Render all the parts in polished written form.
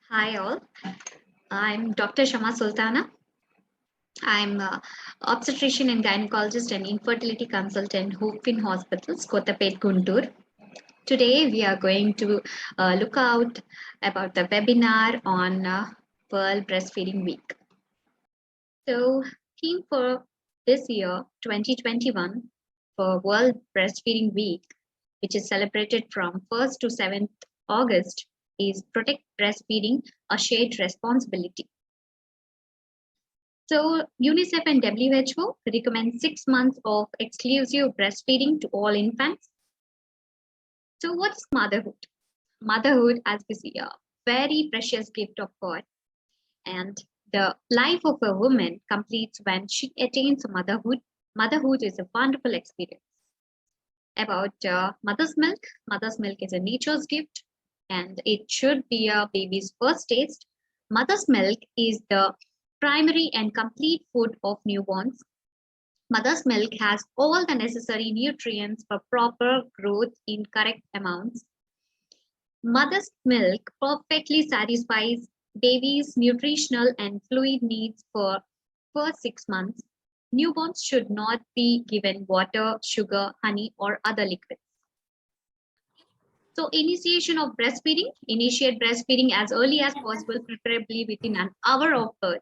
Hi all, I'm Dr. Shama Sultana. I'm obstetrician and gynecologist and infertility consultant, Hopefin Hospitals, Kottapet, Guntur. Today we are going to look out about the webinar on World Breastfeeding Week. So, theme for this year, 2021, for World Breastfeeding Week, which is celebrated from 1st to 7th August, is Protect Breastfeeding, a Shared Responsibility. So UNICEF and WHO recommend 6 months of exclusive breastfeeding to all infants. So what's motherhood? Motherhood, as we see, a very precious gift of God. And the life of a woman completes when she attains motherhood. Motherhood is a wonderful experience. About mother's milk. Mother's milk is a nature's gift and it should be a baby's first taste. Mother's milk is the primary and complete food of newborns. Mother's milk has all the necessary nutrients for proper growth in correct amounts. Mother's milk perfectly satisfies baby's nutritional and fluid needs for first 6 months. Newborns should not be given water, sugar, honey, or other liquids. So initiation of breastfeeding, initiate breastfeeding as early as possible, preferably within an hour of birth.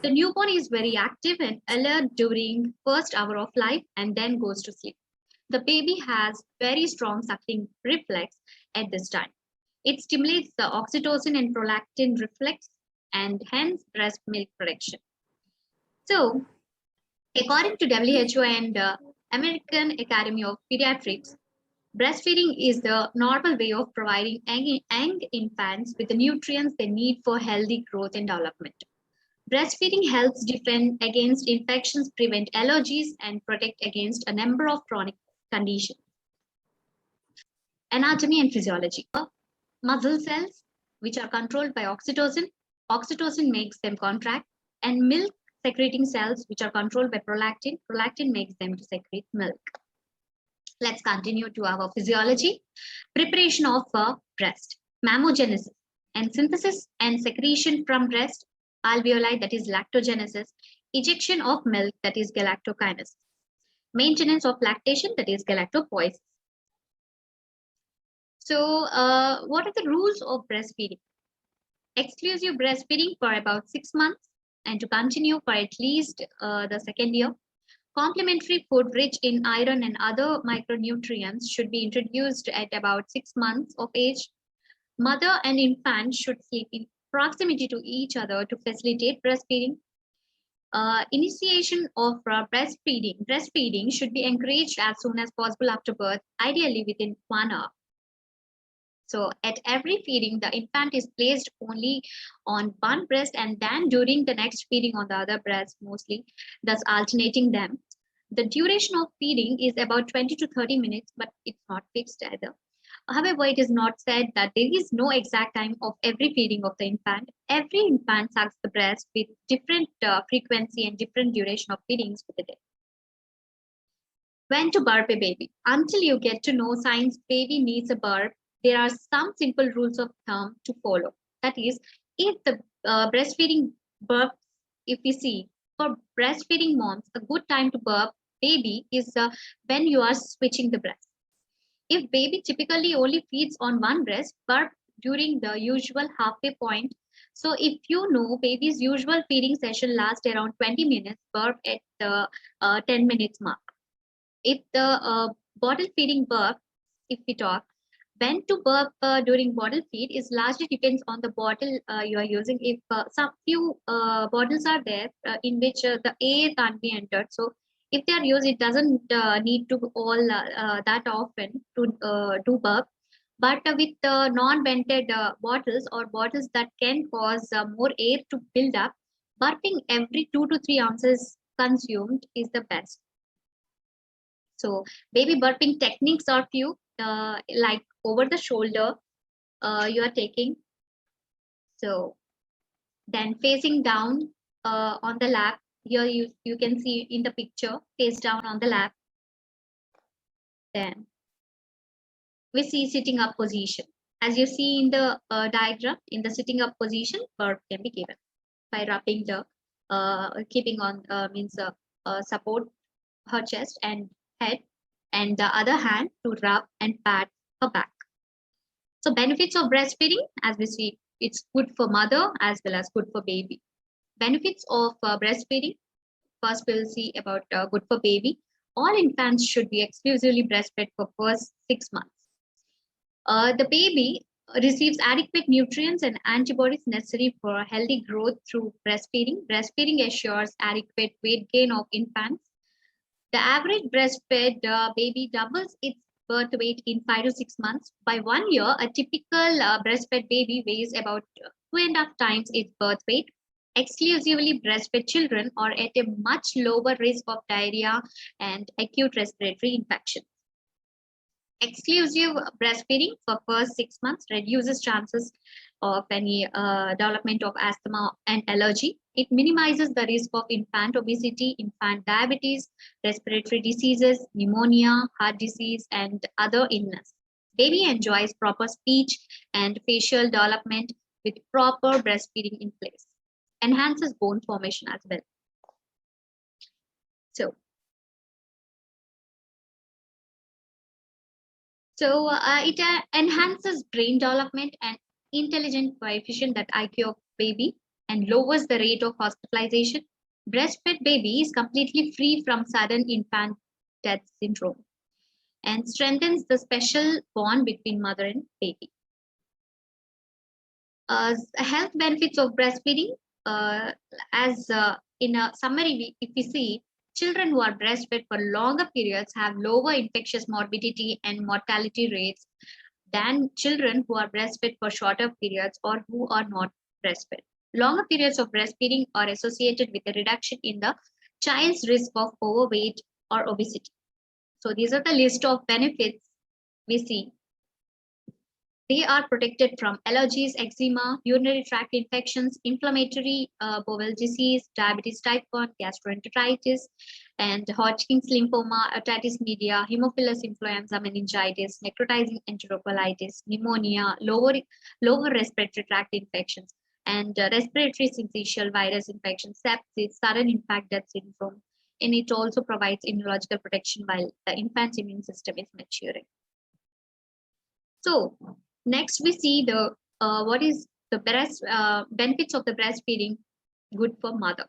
The newborn is very active and alert during first hour of life and then goes to sleep. The baby has very strong suckling reflex at this time. It stimulates the oxytocin and prolactin reflex and hence breast milk production. So, according to WHO and American Academy of Pediatrics, breastfeeding is the normal way of providing young infants with the nutrients they need for healthy growth and development. Breastfeeding helps defend against infections, prevent allergies, and protect against a number of chronic conditions. Anatomy and physiology. Muscle cells, which are controlled by oxytocin. Oxytocin makes them contract, and milk secreting cells, which are controlled by prolactin. Prolactin makes them to secrete milk. Let's continue to our physiology. Preparation of a breast, mammogenesis, and synthesis and secretion from breast, alveoli, that is lactogenesis, ejection of milk, that is galactokinesis, maintenance of lactation, that is galactopoiesis. So, what are the rules of breastfeeding? Exclusive breastfeeding for about 6 months and to continue for at least the second year. Complementary food rich in iron and other micronutrients should be introduced at about 6 months of age. Mother and infant should sleep in proximity to each other to facilitate breastfeeding. Initiation of breastfeeding. Breastfeeding should be encouraged as soon as possible after birth, ideally within 1 hour. So at every feeding, the infant is placed only on one breast and then during the next feeding on the other breast mostly, thus alternating them. The duration of feeding is about 20 to 30 minutes, but it's not fixed either. However, it is not said that there is no exact time of every feeding of the infant. Every infant sucks the breast with different frequency and different duration of feedings for the day. When to burp a baby? Until you get to know signs baby needs a burp, there are some simple rules of thumb to follow. That is, if the breastfeeding burps, if we see for breastfeeding moms, a good time to burp baby is when you are switching the breast. If baby typically only feeds on one breast, burp during the usual halfway point. So if you know baby's usual feeding session lasts around 20 minutes, burp at the 10 minutes mark. If the bottle feeding burp, if we talk, when to burp during bottle feed is largely depends on the bottle you are using. If some few bottles are there in which the air can't be entered, so if they are used, it doesn't need to all that often to do burp. But with non-vented bottles or bottles that can cause more air to build up, burping every 2 to 3 ounces consumed is the best. So baby burping techniques are few, like over the shoulder you are taking. So then facing down on the lap. Here you can see in the picture, face down on the lap. Then we see sitting up position. As you see in the diagram, in the sitting up position, birth can be given by rubbing the keeping on means support her chest and head, and the other hand to rub and pat her back. So benefits of breastfeeding, as we see, it's good for mother as well as good for baby. Benefits of breastfeeding. First, we'll see about good for baby. All infants should be exclusively breastfed for first 6 months. The baby receives adequate nutrients and antibodies necessary for healthy growth through breastfeeding. Breastfeeding assures adequate weight gain of infants. The average breastfed baby doubles its birth weight in 5 to 6 months. By 1 year, a typical breastfed baby weighs about 2.5 times its birth weight. Exclusively breastfed children are at a much lower risk of diarrhea and acute respiratory infections. Exclusive breastfeeding for first 6 months reduces chances of any development of asthma and allergy. It minimizes the risk of infant obesity, infant diabetes, respiratory diseases, pneumonia, heart disease, and other illness. Baby enjoys proper speech and facial development with proper breastfeeding in place. Enhances bone formation as well. So it enhances brain development and intelligent coefficient, that IQ of baby, and lowers the rate of hospitalization. Breastfed baby is completely free from sudden infant death syndrome and strengthens the special bond between mother and baby. Health benefits of breastfeeding, as in a summary, if we see, children who are breastfed for longer periods have lower infectious morbidity and mortality rates than children who are breastfed for shorter periods or who are not breastfed. Longer periods of breastfeeding are associated with a reduction in the child's risk of overweight or obesity. So these are the list of benefits we see. They are protected from allergies, eczema, urinary tract infections, inflammatory bowel disease, diabetes type 1, gastroenteritis, and Hodgkin's lymphoma, otitis media, Haemophilus influenza, meningitis, necrotizing enterocolitis, pneumonia, lower respiratory tract infections, and respiratory syncytial virus infections, sepsis, sudden infant death syndrome. And it also provides immunological protection while the infant's immune system is maturing. So next, we see the what is the benefits of the breastfeeding good for mother.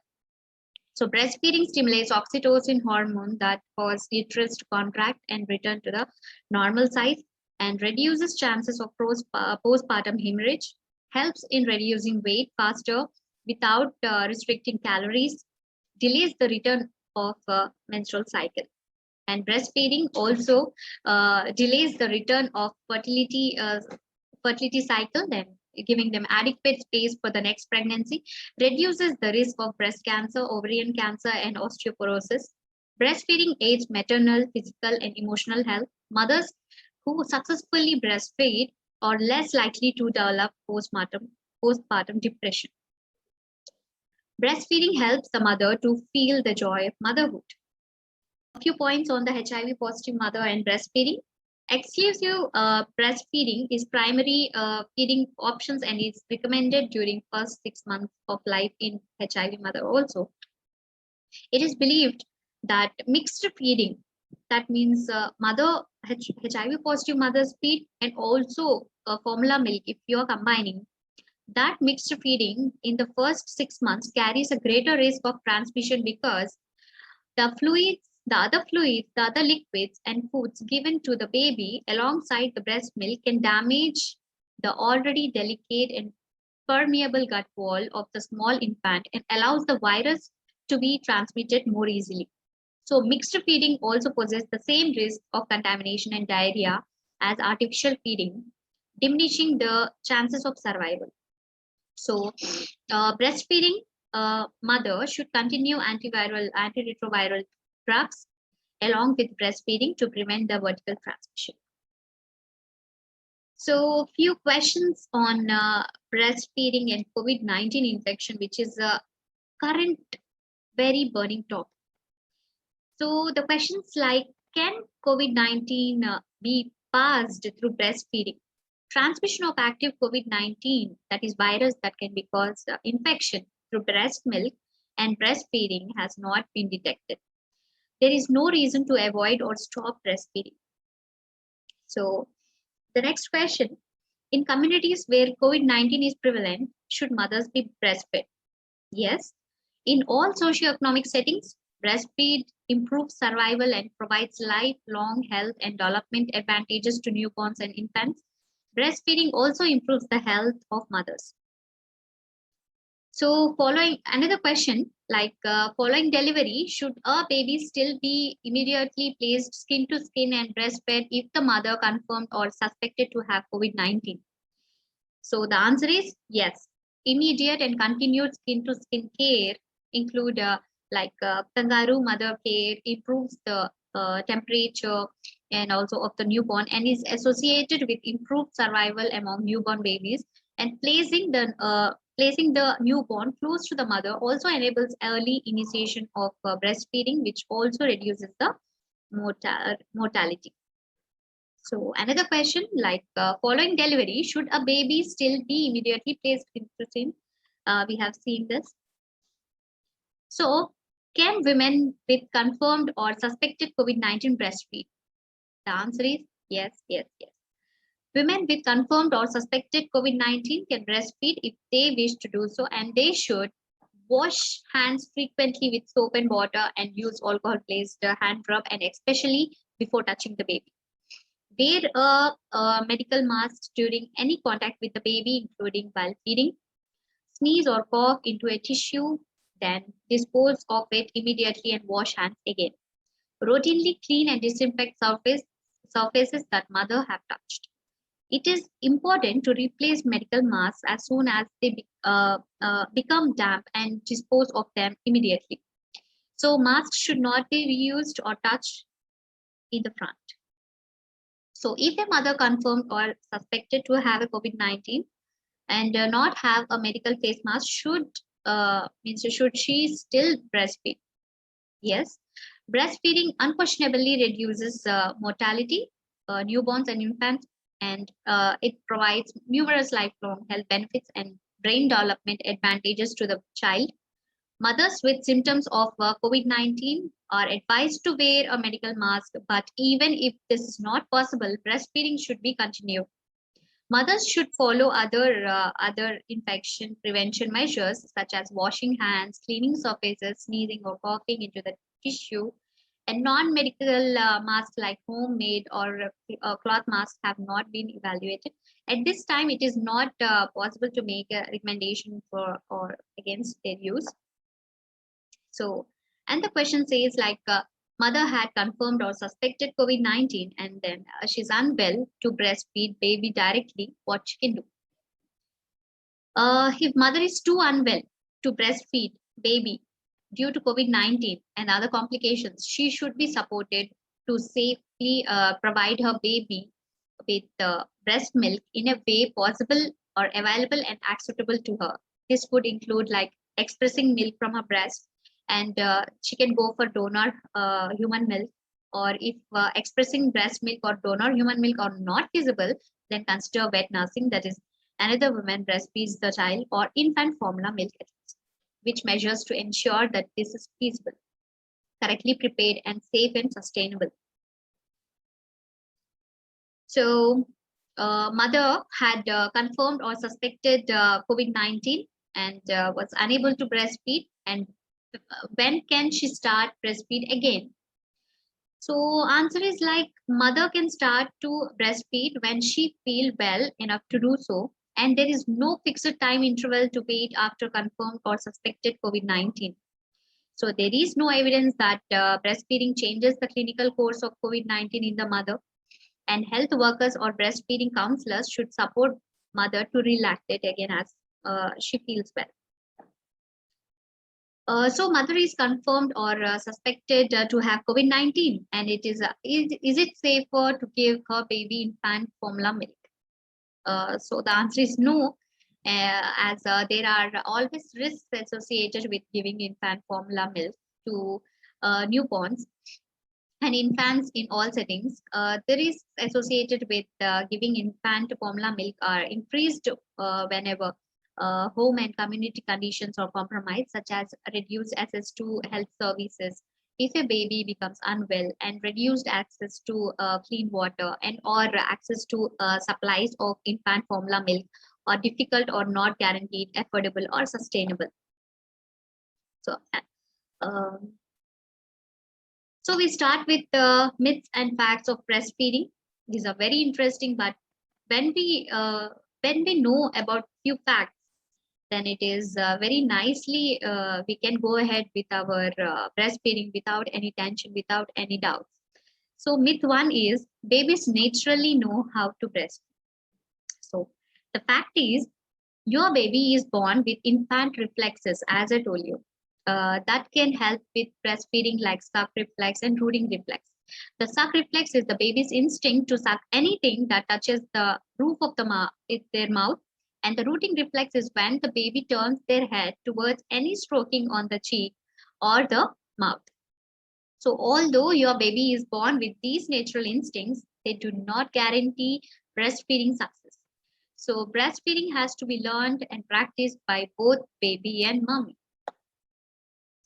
So breastfeeding stimulates oxytocin hormone that cause uterus to contract and return to the normal size, and reduces chances of postpartum hemorrhage, helps in reducing weight faster without restricting calories, delays the return of menstrual cycle. And breastfeeding also delays the return of fertility cycle, then giving them adequate space for the next pregnancy, reduces the risk of breast cancer, ovarian cancer, and osteoporosis. Breastfeeding aids maternal, physical, and emotional health. Mothers who successfully breastfeed are less likely to develop postpartum depression. Breastfeeding helps the mother to feel the joy of motherhood. A few points on the HIV positive mother and breastfeeding. Exclusive breastfeeding is primary feeding options and is recommended during first 6 months of life in HIV mother also. It is believed that mixed feeding, that means HIV positive mothers feed and also formula milk, if you are combining, that mixed feeding in the first 6 months carries a greater risk of transmission because the other liquids and foods given to the baby alongside the breast milk can damage the already delicate and permeable gut wall of the small infant and allows the virus to be transmitted more easily. So mixed feeding also poses the same risk of contamination and diarrhea as artificial feeding, diminishing the chances of survival. So breastfeeding mother should continue antiretroviral drugs along with breastfeeding to prevent the vertical transmission. So few questions on breastfeeding and COVID-19 infection, which is a current very burning topic. So the questions like, can COVID-19 be passed through breastfeeding? Transmission of active COVID-19, that is virus that can be cause infection through breast milk and breastfeeding, has not been detected. There is no reason to avoid or stop breastfeeding. So the next question, in communities where COVID-19 is prevalent, should mothers be breastfed? Yes. In all socioeconomic settings, breastfeed improves survival and provides lifelong health and development advantages to newborns and infants. Breastfeeding also improves the health of mothers. So following another question, like following delivery, should a baby still be immediately placed skin to skin and breastfed if the mother confirmed or suspected to have COVID-19? So the answer is yes. Immediate and continued skin to skin care include kangaroo mother care, improves the temperature and also of the newborn, and is associated with improved survival among newborn babies. And placing the newborn close to the mother also enables early initiation of breastfeeding, which also reduces the mortality. So another question, like following delivery, should a baby still be immediately placed into sin? We have seen this. So can women with confirmed or suspected COVID-19 breastfeed? The answer is yes, yes, yes. Women with confirmed or suspected COVID-19 can breastfeed if they wish to do so, and they should wash hands frequently with soap and water and use alcohol-based hand rub, and especially before touching the baby. Wear a medical mask during any contact with the baby, including while feeding. Sneeze or cough into a tissue, then dispose of it immediately and wash hands again. Routinely clean and disinfect surfaces that mother have touched. It is important to replace medical masks as soon as they become damp and dispose of them immediately. So masks should not be reused or touched in the front. So if a mother confirmed or suspected to have a COVID-19 and not have a medical face mask, should she still breastfeed? Yes. Breastfeeding unquestionably reduces mortality, newborns and infants, and it provides numerous lifelong health benefits and brain development advantages to the child. Mothers with symptoms of COVID-19 are advised to wear a medical mask, but even if this is not possible, breastfeeding should be continued. Mothers should follow other infection prevention measures such as washing hands, cleaning surfaces, sneezing or coughing into the tissue, and non-medical masks like homemade or cloth masks have not been evaluated. At this time, it is not possible to make a recommendation for or against their use. So, and the question says like mother had confirmed or suspected COVID-19 and then she's unwell to breastfeed baby directly, what she can do? If mother is too unwell to breastfeed baby due to COVID-19 and other complications, she should be supported to safely provide her baby with breast milk in a way possible or available and acceptable to her. This would include like expressing milk from her breast, and she can go for donor human milk, or if expressing breast milk or donor human milk are not feasible, then consider wet nursing, that is another woman breastfeeds the child, or infant formula milk at least, which measures to ensure that this is feasible, correctly prepared and safe and sustainable. So mother had confirmed or suspected COVID-19 and was unable to breastfeed, and when can she start breastfeed again? So answer is like mother can start to breastfeed when she feel well enough to do so, and there is no fixed time interval to wait after confirmed or suspected COVID-19. So there is no evidence that breastfeeding changes the clinical course of COVID-19 in the mother, and health workers or breastfeeding counselors should support mother to relactate again as she feels well. So mother is confirmed or suspected to have COVID-19, and is it safer to give her baby infant formula milk? So the answer is no, as there are always risks associated with giving infant formula milk to newborns. and infants in all settings. There is associated with giving infant formula milk are increased whenever home and community conditions are compromised, such as reduced access to health services. If a baby becomes unwell and reduced access to clean water and or access to supplies of infant formula milk are difficult or not guaranteed, affordable or sustainable. So, um, so we start with the myths and facts of breastfeeding. These are very interesting, but when we know about few facts, then it is very nicely we can go ahead with our breastfeeding without any tension, without any doubts. So myth one is babies naturally know how to breastfeed. So the fact is your baby is born with infant reflexes, as I told you, that can help with breastfeeding, like suck reflex and rooting reflex. The suck reflex is the baby's instinct to suck anything that touches the roof of their mouth, and the rooting reflex is when the baby turns their head towards any stroking on the cheek or the mouth. So, although your baby is born with these natural instincts, they do not guarantee breastfeeding success. So breastfeeding has to be learned and practiced by both baby and mommy.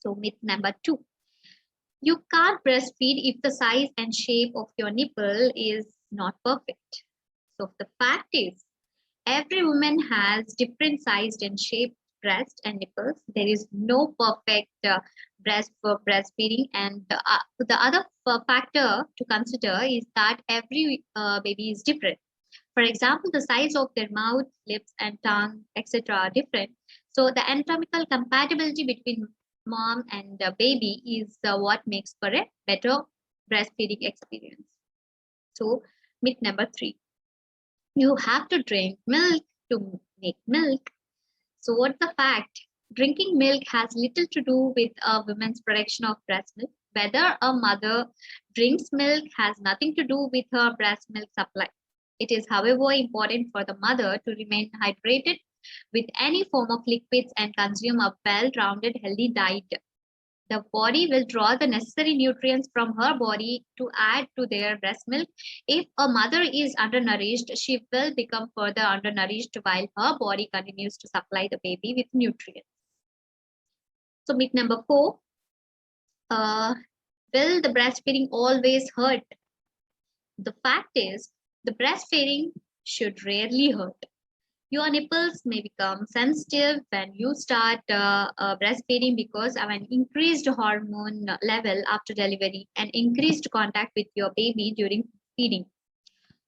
So myth number two, you can't breastfeed if the size and shape of your nipple is not perfect. So the fact is, every woman has different sized and shaped breast and nipples. There is no perfect breast for breastfeeding. And the other factor to consider is that every baby is different. For example, the size of their mouth, lips, and tongue, etc., are different. So, the anatomical compatibility between mom and the baby is what makes for a better breastfeeding experience. So, myth number three, you have to drink milk to make milk. So, what's the fact? Drinking milk has little to do with a woman's production of breast milk. Whether a mother drinks milk has nothing to do with her breast milk supply. It is, however, important for the mother to remain hydrated with any form of liquids and consume a well rounded, healthy diet. The body will draw the necessary nutrients from her body to add to their breast milk. If a mother is undernourished, she will become further undernourished while her body continues to supply the baby with nutrients. So, myth number four, uh, will the breastfeeding always hurt? The fact is, the breastfeeding should rarely hurt. Your nipples may become sensitive when you start breastfeeding because of an increased hormone level after delivery and increased contact with your baby during feeding.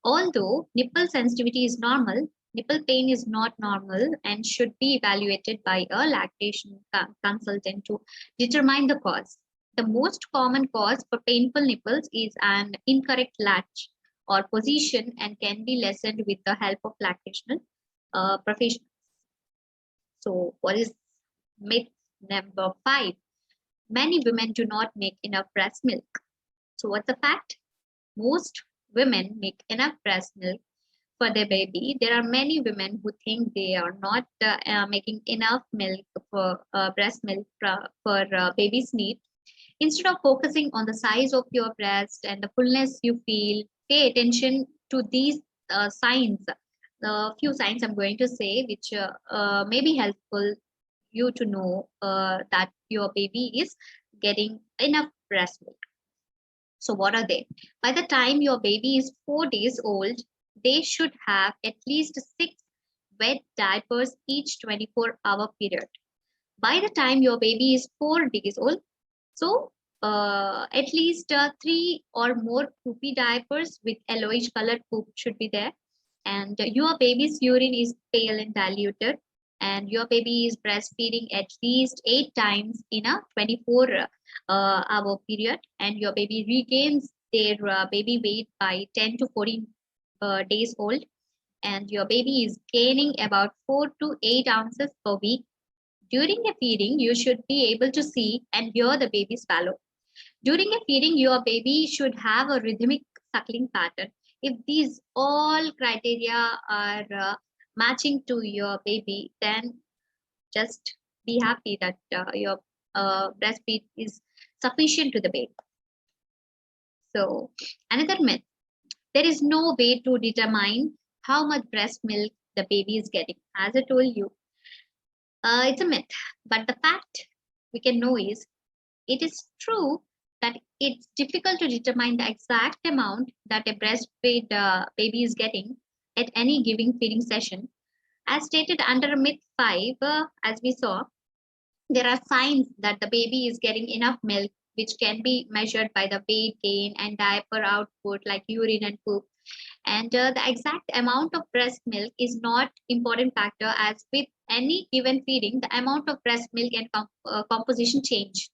Although nipple sensitivity is normal, nipple pain is not normal and should be evaluated by a lactation consultant to determine the cause. The most common cause for painful nipples is an incorrect latch or position and can be lessened with the help of lactational professionals. So, what is myth number five? Many women do not make enough breast milk. So, what's the fact? Most women make enough breast milk for their baby. There are many women who think they are not making enough milk for breast milk for baby's need. Instead of focusing on the size of your breast and the fullness you feel, pay attention to these signs. The few signs I'm going to say, which may be helpful you to know that your baby is getting enough breast milk. So, what are they? By the time your baby is 4 days old, they should have at least 6 wet diapers each 24-hour period. By the time your baby is 4 days old, so at least 3 or more poopy diapers with yellowish colored poop should be there. And your baby's urine is pale and diluted. And your baby is breastfeeding at least 8 times in a 24-hour period. And your baby regains their baby weight by 10 to 14 days old. And your baby is gaining about 4 to 8 ounces per week. During a feeding, you should be able to see and hear the baby swallow. During a feeding, your baby should have a rhythmic suckling pattern. If these all criteria are matching to your baby, then just be happy that your breastfeed is sufficient to the baby. So another myth, there is no way to determine how much breast milk the baby is getting. As I told you, it's a myth. But the fact we can know is it is true that it's difficult to determine the exact amount that a breastfed baby is getting at any given feeding session. As stated under myth 5, as we saw, there are signs that the baby is getting enough milk, which can be measured by the weight gain and diaper output, like urine and poop. And the exact amount of breast milk is not important factor, as with any given feeding, the amount of breast milk and composition change.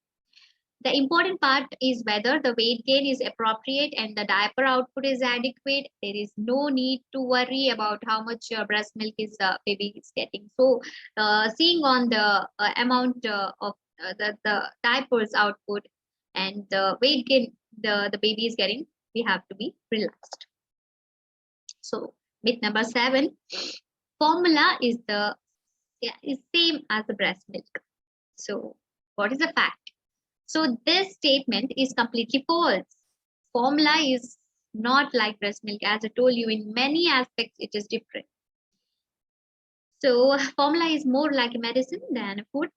The important part is whether the weight gain is appropriate and the diaper output is adequate. There is no need to worry about how much breast milk is baby is getting. So, seeing on the amount of the diapers output and the weight gain the baby is getting, we have to be relaxed. So, myth number 7, formula is the is same as the breast milk. So, what is the fact? So this statement is completely false. Formula is not like breast milk. As I told you, in many aspects, it is different. So formula is more like a medicine than a food.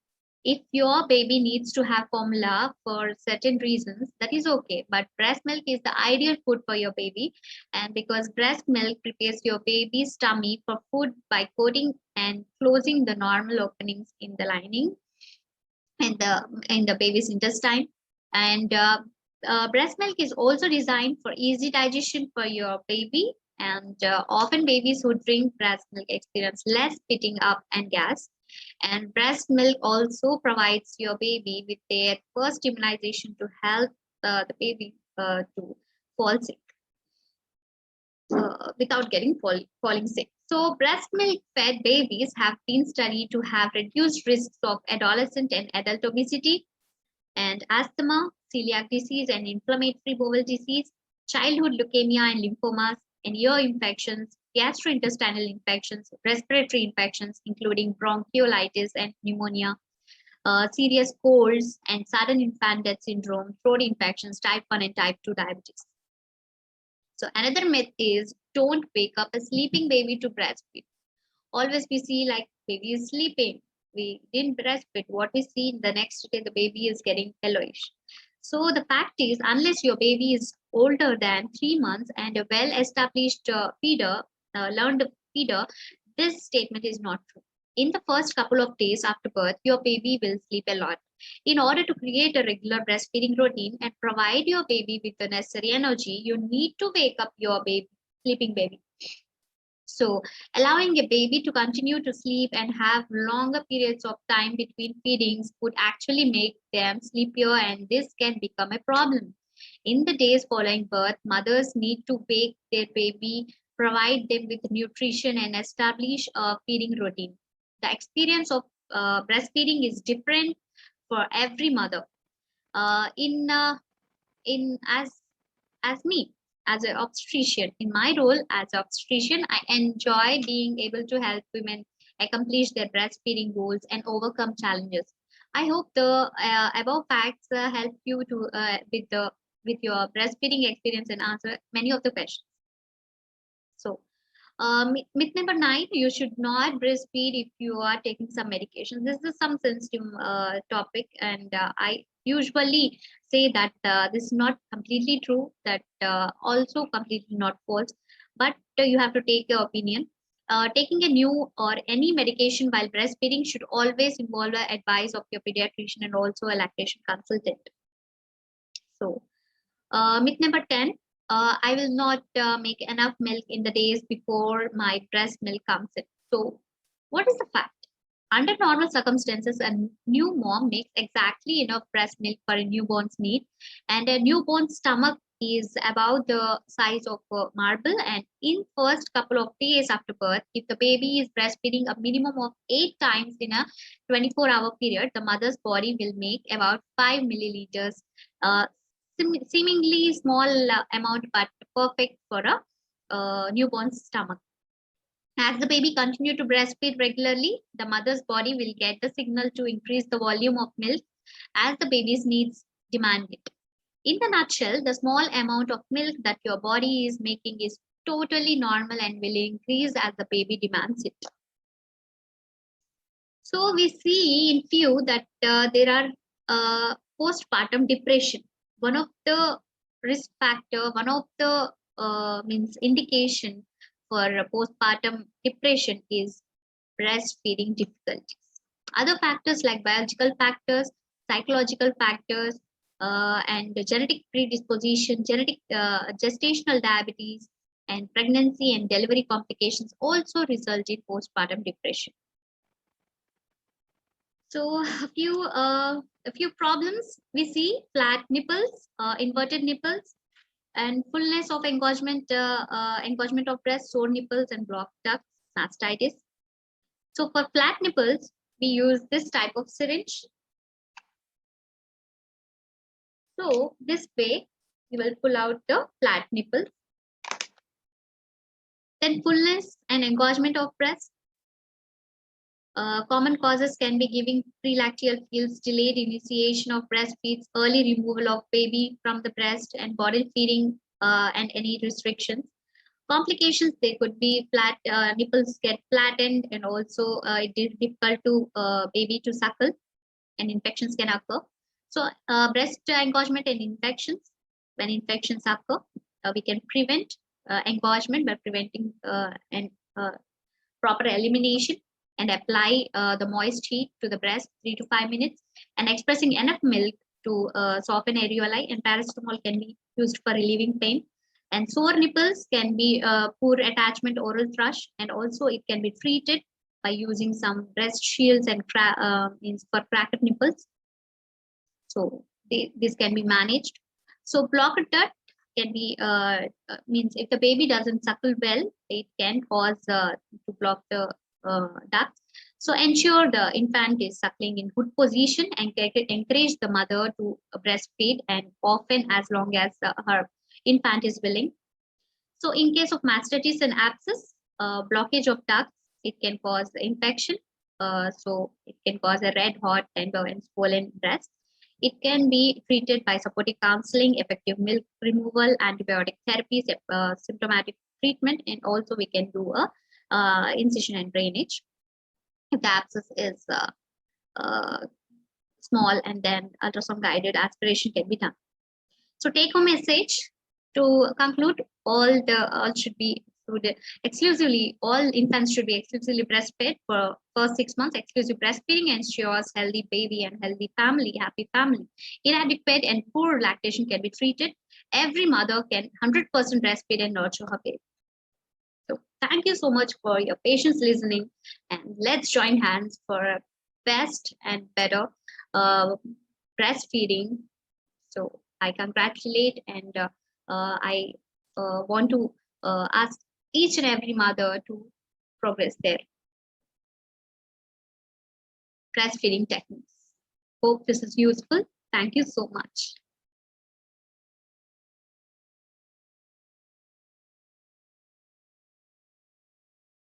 If your baby needs to have formula for certain reasons, that is okay. But breast milk is the ideal food for your baby. And because breast milk prepares your baby's tummy for food by coating and closing the normal openings in the lining in the baby's intestine. And breast milk is also designed for easy digestion for your baby. And often babies who drink breast milk experience less spitting up and gas. And breast milk also provides your baby with their first immunization to help the baby to fall sick without falling sick. So, breast milk fed babies have been studied to have reduced risks of adolescent and adult obesity and asthma, celiac disease, and inflammatory bowel disease, childhood leukemia and lymphomas, and ear infections, gastrointestinal infections, respiratory infections, including bronchiolitis and pneumonia, serious colds, and sudden infant death syndrome, throat infections, type 1 and type 2 diabetes. So another myth is don't wake up a sleeping baby to breastfeed. Always we see like baby is sleeping. We didn't breastfeed. What we see the next day, the baby is getting yellowish. So the fact is, unless your baby is older than 3 months and a well-established learned feeder, this statement is not true. In the first couple of days after birth, your baby will sleep a lot. In order to create a regular breastfeeding routine and provide your baby with the necessary energy, you need to wake up your sleeping baby. So, allowing a baby to continue to sleep and have longer periods of time between feedings would actually make them sleepier, and this can become a problem. In the days following birth, mothers need to wake their baby, provide them with nutrition, and establish a feeding routine. The experience of breastfeeding is different for every mother. In as me as an obstetrician, in my role as an obstetrician, I enjoy being able to help women accomplish their breastfeeding goals and overcome challenges. I hope the above facts help you to with your breastfeeding experience and answer many of the questions. So myth number 9, you should not breastfeed if you are taking some medication. This is some sensitive topic, and I usually say that this is not completely true, that also completely not false, but you have to take your opinion. Taking a new or any medication while breastfeeding should always involve the advice of your pediatrician and also a lactation consultant. So, myth number 10, I will not make enough milk in the days before my breast milk comes in. So, what is the fact? Under normal circumstances, a new mom makes exactly enough breast milk for a newborn's need, and a newborn's stomach is about the size of a marble. And in first couple of days after birth, if the baby is breastfeeding a minimum of 8 times in a 24-hour period, the mother's body will make about 5 milliliters. Uh, Seemingly small amount, but perfect for a newborn's stomach. As the baby continues to breastfeed regularly, the mother's body will get the signal to increase the volume of milk as the baby's needs demand it. In the nutshell, the small amount of milk that your body is making is totally normal and will increase as the baby demands it. So we see in few that there are postpartum depression. One of the risk factor, one of the means indication for postpartum depression is breastfeeding difficulties. Other factors like biological factors, psychological factors, and genetic predisposition, genetic gestational diabetes, and pregnancy and delivery complications also result in postpartum depression. So a few problems we see: flat nipples, inverted nipples, and fullness of engorgement of breast, sore nipples, and blocked ducts, mastitis. So for flat nipples, we use this type of syringe. So this way, we will pull out the flat nipple. Then fullness and engorgement of breast. Common causes can be giving prelacteal feeds, delayed initiation of breastfeeds, early removal of baby from the breast, and bottle feeding and any restrictions. Complications, they could be flat nipples get flattened, and also it is difficult to baby to suckle, and infections can occur. So breast engorgement and infections. When infections occur, we can prevent engorgement by preventing and proper elimination, and apply the moist heat to the breast 3 to 5 minutes, and expressing enough milk to soften areolae, and paracetamol can be used for relieving pain. And sore nipples can be poor attachment oral thrush, and also it can be treated by using some breast shields and means for cracked nipples. So this can be managed. So blocked duct can be means if the baby doesn't suckle well, it can cause to block the duct. So ensure the infant is suckling in good position, and encourage the mother to breastfeed, and often as long as her infant is willing. So in case of mastitis and abscess, blockage of ducts, it can cause infection. So it can cause a red, hot, tender, and swollen breast. It can be treated by supportive counseling, effective milk removal, antibiotic therapy, symptomatic treatment, and also we can do a incision and drainage if the abscess is small, and then ultrasound guided aspiration can be done. So take home message to conclude: all should be exclusively, all infants should be exclusively breastfed for first 6 months. Exclusive breastfeeding ensures healthy baby and healthy family, happy family. Inadequate and poor lactation can be treated. Every mother can 100% breastfeed and nurture her baby. So thank you so much for your patience listening, and let's join hands for a best and better breastfeeding. So I congratulate, and I want to ask each and every mother to progress their breastfeeding techniques. Hope this is useful. Thank you so much.